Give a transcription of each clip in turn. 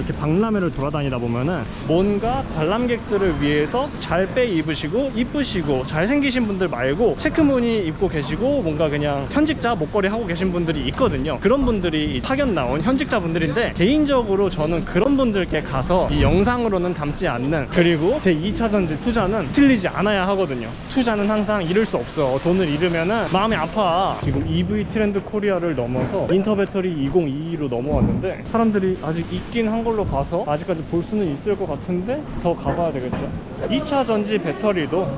이렇게 박람회를 돌아다니다 보면은 뭔가 관람객들을 위해서 잘 빼 입으시고 이쁘시고 잘생기신 분들 말고 체크무늬 입고 계시고 뭔가 그냥 현직자 목걸이 하고 계신 분들이 있거든요. 그런 분들이 파견 나온 현직자 분들인데, 개인적으로 저는 그런 분들께 가서 이 영상으로는 담지 않는, 그리고 제 2차 전지 투자는 틀리지 않아야 하거든요. 투자는 항상 잃을 수 없어. 돈을 잃으면은 마음이 아파. 지금 EV 트렌드 코리아를 넘어서 인터배터리 2022로 넘어왔는데, 사람들이 아직 있긴 한 걸로 봐서 아직까지 볼 수는 있을 것 같은데 더 가봐야 되겠죠. 2차 전지 배터리도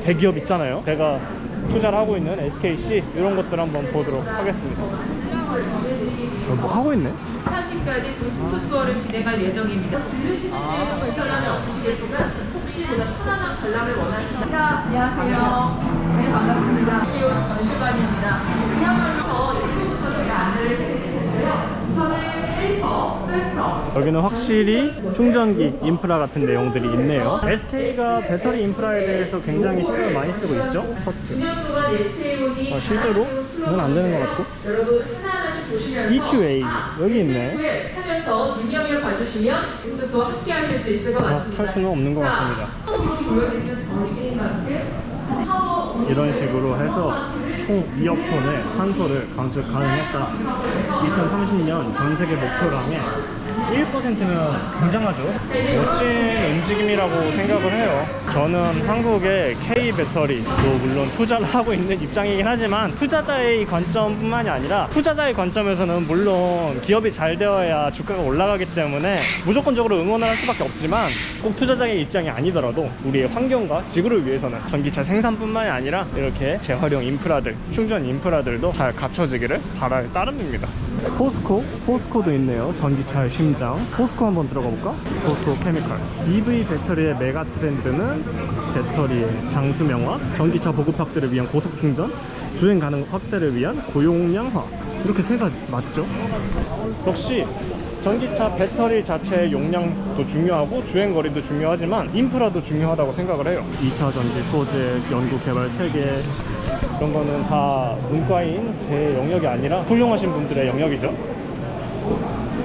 대기업 있잖아요. 제가 투자를 하고 있는 SKC, 이런 것들 한번 보도록 하겠습니다. 뭐 하고 있네? 2차시까지 도스토 투어를 진행할 예정입니다. 들으시는 데는 불편함이 없으시겠지만 혹시보다 편안한 관람을 원하신다. 안녕하세요. 네, 반갑습니다. 기온 전시관입니다. 그야말로 입구부터 저희가 안내를 해드릴 텐데요. 우선은 셀퍼, 테스터. 여기는 확실히 충전기 인프라 같은 내용들이 있네요. SK가 배터리 인프라에 대해서 굉장히 신경을 많이 쓰고 있죠. 9년 동안 SK온이 실제로? 이건 안 되는 것 같고. 여러분 하나하나씩 보시면서 EQA 여기 있네. 하면서 눈여겨 봐주시면 도스토 투어 함께 하실 수 있을 것 같습니다. 할 수는 없는 것 같습니다. 보여드리는 전시관은 이런 식으로 해서 총 2억 톤의 탄소를 감축 가능했다. 2030년 전 세계 목표량의 1%면 굉장하죠. 멋진 움직임이라고 생각을 해요. 저는 한국의 K배터리도 물론 투자를 하고 있는 입장이긴 하지만, 투자자의 관점뿐만이 아니라 투자자의 관점에서는 물론 기업이 잘 되어야 주가가 올라가기 때문에 무조건적으로 응원을 할 수밖에 없지만, 꼭 투자자의 입장이 아니더라도 우리의 환경과 지구를 위해서는 전기차 생산뿐만이 아니라 이렇게 재활용 인프라들, 충전 인프라들도 잘 갖춰지기를 바랄 따름입니다. 포스코도 있네요. 전기차의 심장. 포스코 한번 들어가 볼까? 포스코 케미칼. EV 배터리의 메가 트렌드는 배터리의 장수명화, 전기차 보급 확대를 위한 고속 충전, 주행 가능 확대를 위한 고용량화. 이렇게 세 가지 맞죠? 역시 전기차 배터리 자체의 용량도 중요하고 주행거리도 중요하지만 인프라도 중요하다고 생각을 해요. 2차 전지 소재 연구 개발 체계, 이런 거는 다 문과인 제 영역이 아니라 훌륭하신 분들의 영역이죠.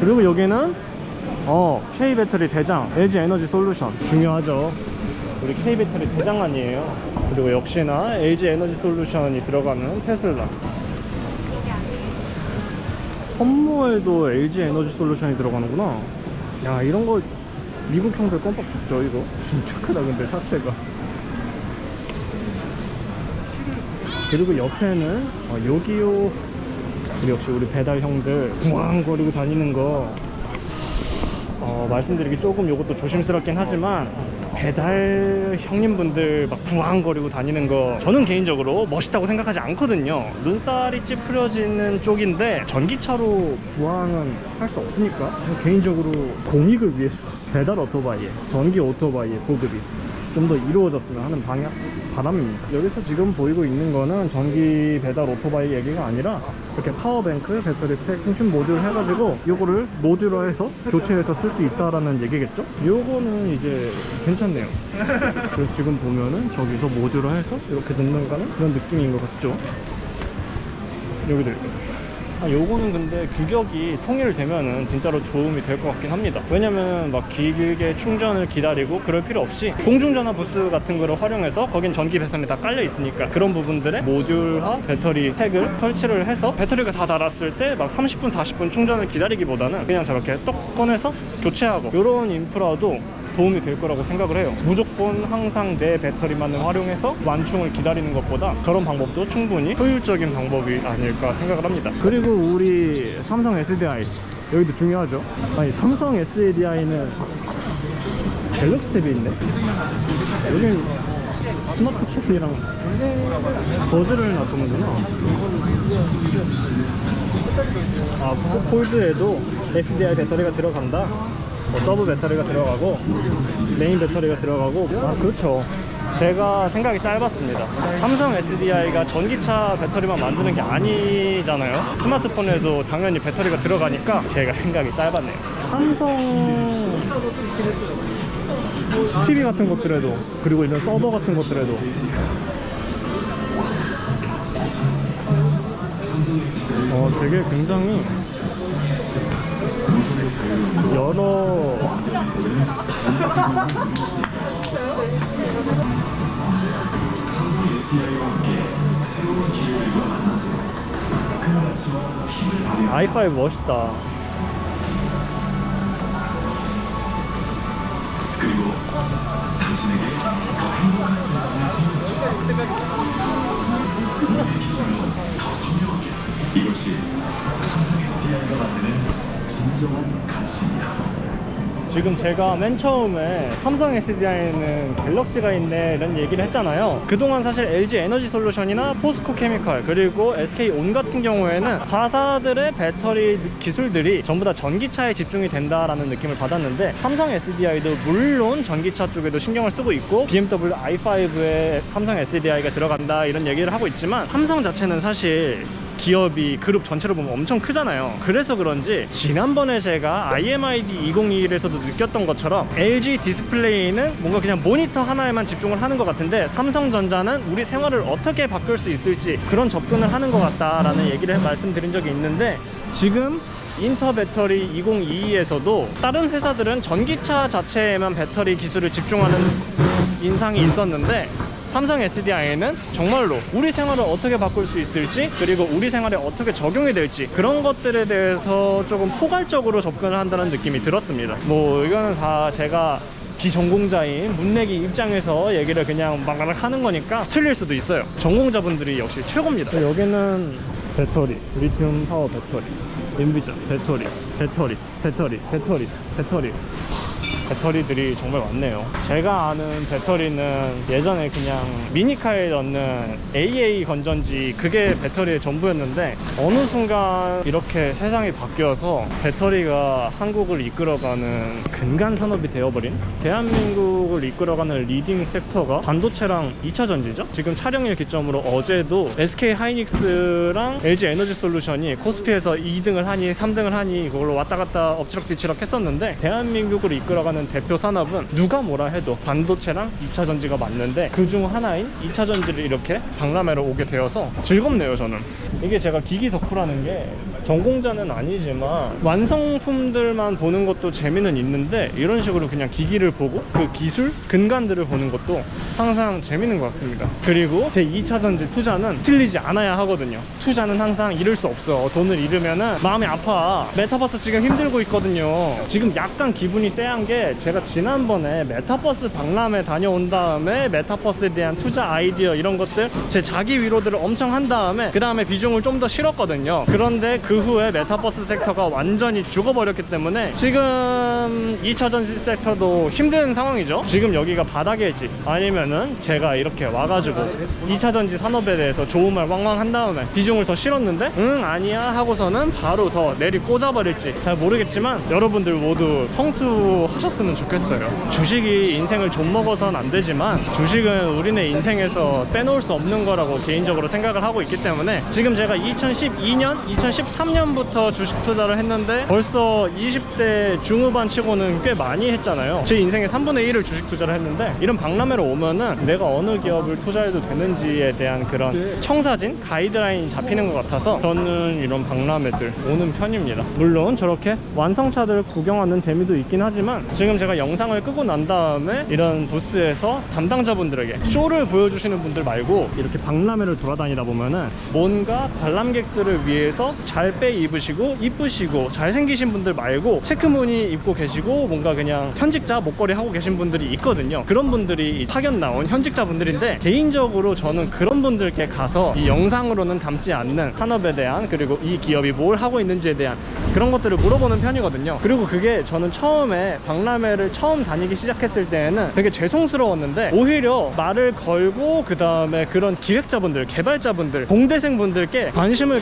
그리고 여기는 K배터리 대장, LG 에너지 솔루션. 중요하죠. 우리 K배터리 대장 아니에요. 그리고 역시나 LG 에너지 솔루션이 들어가는 테슬라. 선모에도 LG 에너지 솔루션이 들어가는구나. 야, 이런 거 미국 형들 껌뻑 죽죠. 이거 진짜 크다 근데 자체가. 그리고 옆에는 요기요. 역시 우리 배달 형들 부항거리고 다니는 거 말씀드리기 조금 요것도 조심스럽긴 하지만, 배달 형님분들 막 부항거리고 다니는 거 저는 개인적으로 멋있다고 생각하지 않거든요. 눈살이 찌푸려지는 쪽인데 바전기차로 부항은 할 수 없으니까 개인적으로 공익을 위해서 배달 오토바이에, 전기 오토바이의 보급이 좀 더 이루어졌으면 하는 바람입니다. 여기서 지금 보이고 있는 거는 전기 배달 오토바이 얘기가 아니라 이렇게 파워뱅크, 배터리팩, 통신 모듈 해가지고 요거를 모듈화해서 교체해서 쓸 수 있다라는 얘기겠죠? 요거는 이제 괜찮네요. 그래서 지금 보면은 저기서 모듈화해서 이렇게 넣는 거는 그런 느낌인 것 같죠? 여기도 이렇게. 요거는 근데 규격이 통일되면은 진짜로 도움이 될 것 같긴 합니다. 왜냐면 막 길게 충전을 기다리고 그럴 필요 없이 공중전화 부스 같은 거를 활용해서 거긴 전기 배선이 다 깔려 있으니까, 그런 부분들에 모듈화 배터리 팩을 설치를 해서 배터리가 다 닳았을 때 막 30분 40분 충전을 기다리기보다는 그냥 저렇게 떡 꺼내서 교체하고, 이런 인프라도 도움이 될 거라고 생각을 해요. 무조건 항상 내 배터리만을 활용해서 완충을 기다리는 것보다 저런 방법도 충분히 효율적인 방법이 아닐까 생각을 합니다. 그리고 우리 삼성 SDI 여기도 중요하죠. 아니, 삼성 SDI는 갤럭시 탭이 있네. 여긴 스마트폰이랑 버즈를 놔두는구나. 폴드에도 SDI 배터리가 들어간다. 서브 배터리가 들어가고 메인 배터리가 들어가고. 그렇죠. 제가 생각이 짧았습니다. 삼성 SDI가 전기차 배터리만 만드는 게 아니잖아요. 스마트폰에도 당연히 배터리가 들어가니까 제가 생각이 짧았네요. 삼성 TV 같은 것들에도, 그리고 이런 서버 같은 것들에도 되게 굉장히 여러 i5 멋있다. 이것이 삼성 SDI가 만드는 진정한 가치입니다. 지금 제가 맨 처음에 삼성 SDI는 갤럭시가 있네 이런 얘기를 했잖아요. 그동안 사실 LG 에너지 솔루션이나 포스코 케미칼 그리고 SK 온 같은 경우에는 자사들의 배터리 기술들이 전부 다 전기차에 집중이 된다라는 느낌을 받았는데, 삼성 SDI도 물론 전기차 쪽에도 신경을 쓰고 있고 BMW i5에 삼성 SDI가 들어간다 이런 얘기를 하고 있지만, 삼성 자체는 사실 기업이 그룹 전체로 보면 엄청 크잖아요. 그래서 그런지 지난번에 제가 IMID 2021에서도 느꼈던 것처럼 LG 디스플레이는 뭔가 그냥 모니터 하나에만 집중을 하는 것 같은데, 삼성전자는 우리 생활을 어떻게 바꿀 수 있을지 그런 접근을 하는 것 같다라는 얘기를 말씀드린 적이 있는데, 지금 인터 배터리 2022에서도 다른 회사들은 전기차 자체에만 배터리 기술을 집중하는 인상이 있었는데, 삼성 SDI는 정말로 우리 생활을 어떻게 바꿀 수 있을지, 그리고 우리 생활에 어떻게 적용이 될지, 그런 것들에 대해서 조금 포괄적으로 접근을 한다는 느낌이 들었습니다. 뭐 이거는 다 제가 비전공자인 문내기 입장에서 얘기를 그냥 막 하는 거니까 틀릴 수도 있어요. 전공자분들이 역시 최고입니다. 여기는 배터리, 리튬 파워 배터리, 인비전 배터리 배터리들이 정말 많네요. 제가 아는 배터리는 예전에 그냥 미니카에 넣는 AA 건전지, 그게 배터리의 전부였는데, 어느 순간 이렇게 세상이 바뀌어서 배터리가 한국을 이끌어가는 근간 산업이 되어버린, 대한민국을 이끌어가는 리딩 섹터가 반도체랑 2차 전지죠. 지금 촬영일 기점으로 어제도 SK 하이닉스랑 LG 에너지 솔루션이 코스피에서 2등을 하니 3등을 하니 그걸로 왔다 갔다 엎치락뒤치락 했었는데, 대한민국을 이끌어가는 대표 산업은 누가 뭐라 해도 반도체랑 2차 전지가 맞는데, 그중 하나인 2차 전지를 이렇게 박람회로 오게 되어서 즐겁네요. 저는 이게 제가 기기 덕후라는 게, 전공자는 아니지만 완성품들만 보는 것도 재미는 있는데, 이런 식으로 그냥 기기를 보고 그 기술 근간들을 보는 것도 항상 재밌는 것 같습니다. 그리고 제 2차 전지 투자는 틀리지 않아야 하거든요. 투자는 항상 잃을 수 없어. 돈을 잃으면은 마음이 아파. 메타버스 지금 힘들고 있거든요. 지금 약간 기분이 쎄한 게, 제가 지난번에 메타버스 박람회 다녀온 다음에 메타버스에 대한 투자 아이디어 이런 것들, 제 자기 위로들을 엄청 한 다음에 그 다음에 비중을 좀 더 실었거든요. 그런데 그 후에 메타버스 섹터가 완전히 죽어버렸기 때문에 지금 2차 전지 섹터도 힘든 상황이죠. 지금 여기가 바닥일지, 아니면은 제가 이렇게 와가지고 2차 전지 산업에 대해서 좋은 말 왕왕 한 다음에 비중을 더 실었는데 아니야 하고서는 바로 더 내리 꽂아버릴지 잘 모르겠지만, 여러분들 모두 성투하셨으면 좋겠어요. 주식이 인생을 좀먹어서는 안 되지만, 주식은 우리네 인생에서 빼놓을 수 없는 거라고 개인적으로 생각을 하고 있기 때문에, 지금 제가 2012년, 2013년부터 주식 투자를 했는데 벌써 20대 중후반 치고는 꽤 많이 했잖아요. 제 인생의 3분의 1을 주식 투자를 했는데, 이런 박람회로 오면은 내가 어느 기업을 투자해도 되는지에 대한 그런 청사진, 가이드라인이 잡히는 것 같아서 저는 이런 박람회들 오는 편입니다. 물론 저렇게 완성차들 구경하는 재미도 있긴 하지만, 지금 제가 영상을 끄고 난 다음에 이런 부스에서 담당자분들에게 쇼를 보여주시는 분들 말고, 이렇게 박람회를 돌아다니다 보면은 뭔가 관람객들을 위해서 잘 빼 입으시고 이쁘시고 잘생기신 분들 말고, 체크무늬 입고 계시고 뭔가 그냥 현직자 목걸이 하고 계신 분들이 있거든요. 그런 분들이 파견 나온 현직자 분들인데, 개인적으로 저는 그런 분들께 가서 이 영상으로는 담지 않는 산업에 대한, 그리고 이 기업이 뭘 하고 있는지에 대한 그런 것들을 물어보는 편이거든요. 그리고 그게 저는 처음에 박람회를 처음 다니기 시작했을 때에는 되게 죄송스러웠는데, 오히려 말을 걸고 그 다음에 그런 기획자분들, 개발자분들, 공대생분들께 관심을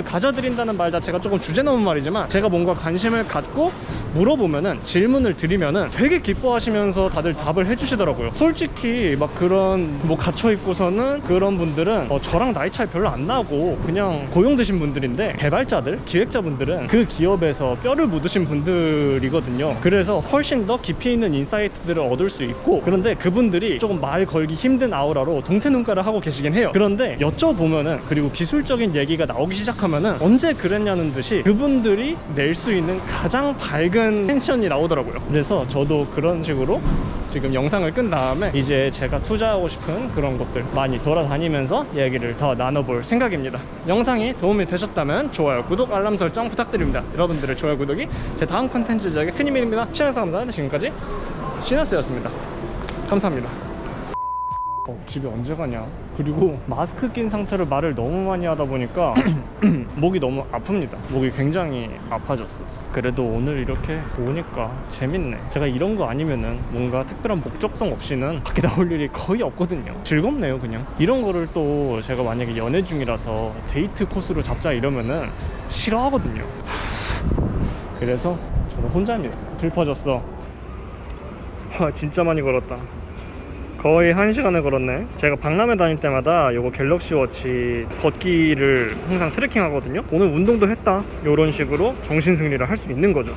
가져드린다는 말 자체가 조금 주제 넘은 말이지만, 제가 뭔가 관심을 갖고 물어보면은, 질문을 드리면은 되게 기뻐하시면서 다들 답을 해주시더라고요. 솔직히 막 그런 뭐 갇혀 있고서는 그런 분들은 저랑 나이 차이 별로 안 나고 그냥 고용되신 분들인데, 개발자들, 기획자분들은 그 기업에서 뼈를 묻으신 분들이거든요. 그래서 훨씬 더 깊이 있는 인사이트들을 얻을 수 있고, 그런데 그분들이 조금 말 걸기 힘든 아우라로 동태눈가를 하고 계시긴 해요. 그런데 여쭤보면 보면은, 그리고 기술적인 얘기가 나오기 시작하면은 언제 그랬냐는 듯이 그분들이 낼 수 있는 가장 밝은 텐션이 나오더라고요. 그래서 저도 그런 식으로 지금 영상을 끈 다음에 이제 제가 투자하고 싶은 그런 곳들 많이 돌아다니면서 얘기를 더 나눠볼 생각입니다. 영상이 도움이 되셨다면 좋아요, 구독, 알람 설정 부탁드립니다. 여러분들의 좋아요, 구독이 제 다음 컨텐츠 제작에 큰 힘이 됩니다. 시청해주셔서 감사합니다. 지금까지 시나스였습니다. 감사합니다. 집에 언제 가냐? 그리고 마스크 낀 상태로 말을 너무 많이 하다 보니까 목이 너무 아픕니다. 목이 굉장히 아파졌어. 그래도 오늘 이렇게 오니까 재밌네. 제가 이런 거 아니면은 뭔가 특별한 목적성 없이는 밖에 나올 일이 거의 없거든요. 즐겁네요, 그냥. 이런 거를 또 제가 만약에 연애 중이라서 데이트 코스로 잡자 이러면은 싫어하거든요. 그래서 저는 혼자입니다. 슬퍼졌어. 와, 진짜 많이 걸었다. 거의 1시간을 걸었네. 제가 박람회 다닐 때마다 요거 갤럭시 워치 걷기를 항상 트래킹 하거든요. 오늘 운동도 했다, 요런 식으로 정신승리를 할 수 있는 거죠.